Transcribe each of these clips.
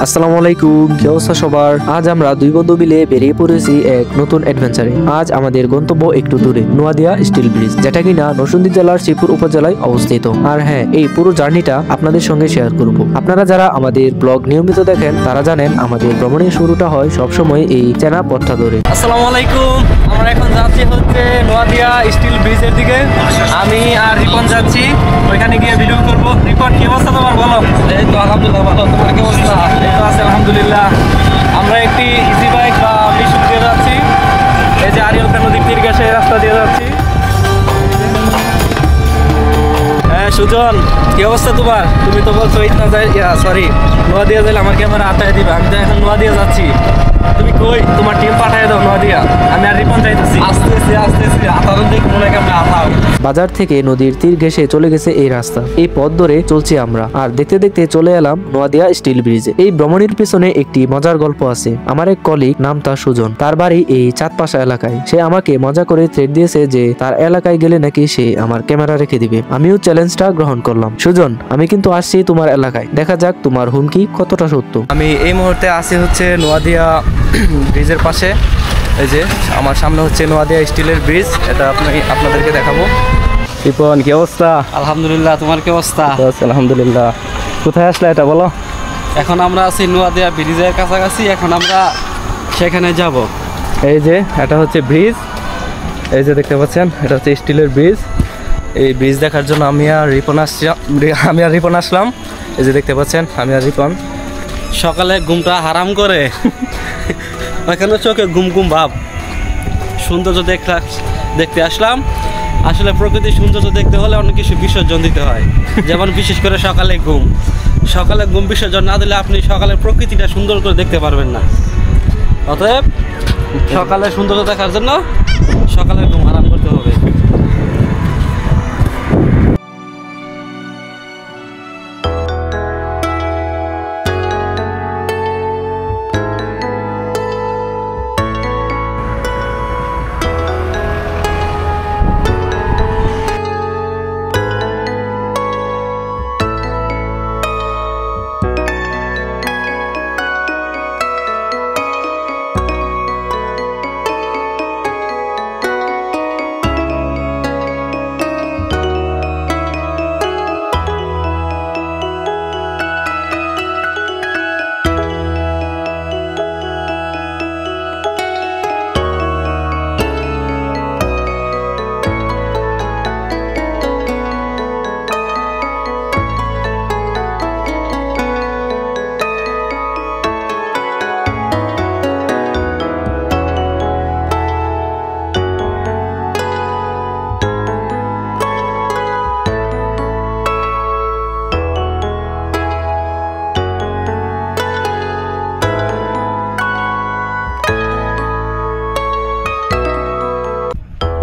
আসসালামু আলাইকুম, কি অবস্থা সবার? আজ আমরা দুই বন্ধু মিলে বেরিয়ে পড়েছি এক নতুন অ্যাডভেঞ্চারে। আজ আমাদের গন্তব্য একটু দূরে, নোয়াদিয়া স্টিল ব্রিজ, যেটা কিনা নরসিংদী জেলার শ্রীপুর উপজেলায় অবস্থিত। আর হ্যাঁ, এই পুরো জার্নিটা আপনাদের সঙ্গে শেয়ার করব। আপনারা যারা আমাদের ব্লগ নিয়মিত দেখেন তারা জানেন আমাদের ভ্রমণের শুরুটা হয় সবসময় এই চেনা পথটা ধরে। আসসালামু আলাইকুম, আমরা এখন যাচ্ছি হচ্ছে নোয়াদিয়া স্টিল ব্রিজের দিকে। আমি আর রিপন যাচ্ছি, ওইখানে গিয়ে ভিডিও করব। রিপন, কি অবস্থা তোমার বলো? এই তো আলহামদুলিল্লাহ ভালো, তোমার কি অবস্থা? এই তো আছে আলহামদুলিল্লাহ। আমরা একটি ইজি বাইক বা মিশুক দিয়ে যাচ্ছি। এই যে আরিয়ালকা নদীর তীর ঘেঁষে রাস্তা দিয়ে যাচ্ছি। হ্যাঁ সুজন, কি অবস্থা তোমার? তুমি তো বলছো ইতনা যাই, সরি নোয়াদিয়া যাইলে আমার ক্যামেরা আটাই দিবে। আমি তো এখন নোয়াদিয়া যাচ্ছি। তুমি কই? তোমার টিম পাঠাই দাও নোয়াদিয়া। আমি আর রিপন যাইতেছি। আসতেছি আতারণ দিক মনে কেমন আতাও। বাজার থেকে নদীর তীর ঘেঁষে চলে গেছে এই রাস্তা। এই পথ ধরে চলছি আমরা, আর দেখতে দেখতে চলে এলাম নোয়াদিয়া স্টিল ব্রিজে। এই ভ্রমণের পিছনে একটি মজার গল্প আছে। আমার এক কলিগ, নাম তার সুজন, তার বাড়ি এই চাঁদপাশা এলাকায়। সে আমাকে মজা করে থ্রেট দিয়েছে যে তার এলাকায় গেলে নাকি সে আমার ক্যামেরা রেখে দিবে। আমিও চ্যালেঞ্জটা গ্রহণ করলাম। সুজন, আমি কিন্তু আসছি তোমার এলাকায়, দেখা যাক তোমার হুমকি কতটা সত্য। আমি এই মুহূর্তে আছি হচ্ছে নোয়াদিয়া ব্রিজের পাশে। এই যে আমার সামনে হচ্ছে নোয়াদিয়া স্টিলের ব্রিজ, এটা আপনাদেরকে দেখাবো। রিপন, কি অবস্থা? আলহামদুলিল্লাহ, তোমার কি অবস্থা? আলহামদুলিল্লাহ। কোথায় আসলে এটা বলো? এখন আমরা আছি নোয়াদিয়া ব্রিজের কাছাকাছি, এখন আমরা সেখানে যাব। এই যে এটা হচ্ছে ব্রিজ, এই যে দেখতে পাচ্ছেন, এটা হচ্ছে স্টিলের ব্রিজ। এই ব্রিজ দেখার জন্য আমি আর রিপন আসলাম। এই যে দেখতে পাচ্ছেন, আমি আর রিপন। সকালে ঘুমটা হারাম করে ওখানে চোখে ঘুম ঘুম ভাব। সৌন্দর্য দেখতে আসলাম। আসলে প্রকৃতির সৌন্দর্য দেখতে হলে অনেক কিছু বিসর্জন দিতে হয়, যেমন বিশেষ করে সকালে ঘুম বিসর্জন না দিলে আপনি সকালের প্রকৃতিটা সুন্দর করে দেখতে পারবেন না। অতএব সকালে সৌন্দর্য দেখার জন্য সকালে ঘুম আরাম করতে হবে।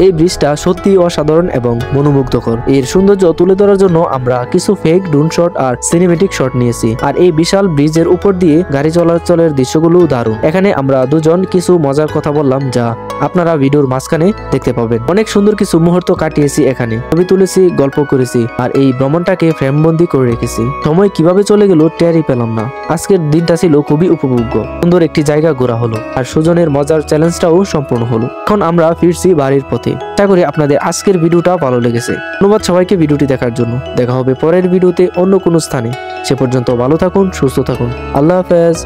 এই ব্রিজটা সত্যি অসাধারণ এবং মনোমুগ্ধকর। এর সৌন্দর্য তুলে ধরার জন্য আমরা কিছু ফেক ড্রোন শট আর সিনেমেটিক শট নিয়েছি। আর এই বিশাল ব্রিজের উপর দিয়ে গাড়ি চলাচলের দৃশ্যগুলো দারুণ। এখানে আমরা দুজন কিছু মজার কথা বললাম, যা আপনারা ভিডিওর মাঝখানে দেখতে পাবেন। অনেক সুন্দর কিছু মুহূর্ত কাটিয়েছি এখানে, ছবি তুলেছি, গল্প করেছি, আর এই ভ্রমণটাকে ফ্রেমবন্দি করে রেখেছি। সময় কিভাবে চলে গেল টেরই পেলাম না। আজকের দিনটা ছিল খুবই উপভোগ্য। সুন্দর একটি জায়গা ঘোরা হলো, আর সুজনের মজার চ্যালেঞ্জটাও সম্পূর্ণ হলো। এখন আমরা ফিরছি বাড়ির পথে। আশা করি আপনাদের আজকের ভিডিওটা ভালো লেগেছে। ধন্যবাদ সবাইকে ভিডিওটি দেখার জন্য। দেখা হবে পরের ভিডিওতে অন্য কোনো স্থানে। সে পর্যন্ত ভালো থাকুন, সুস্থ থাকুন। আল্লাহ হাফেজ।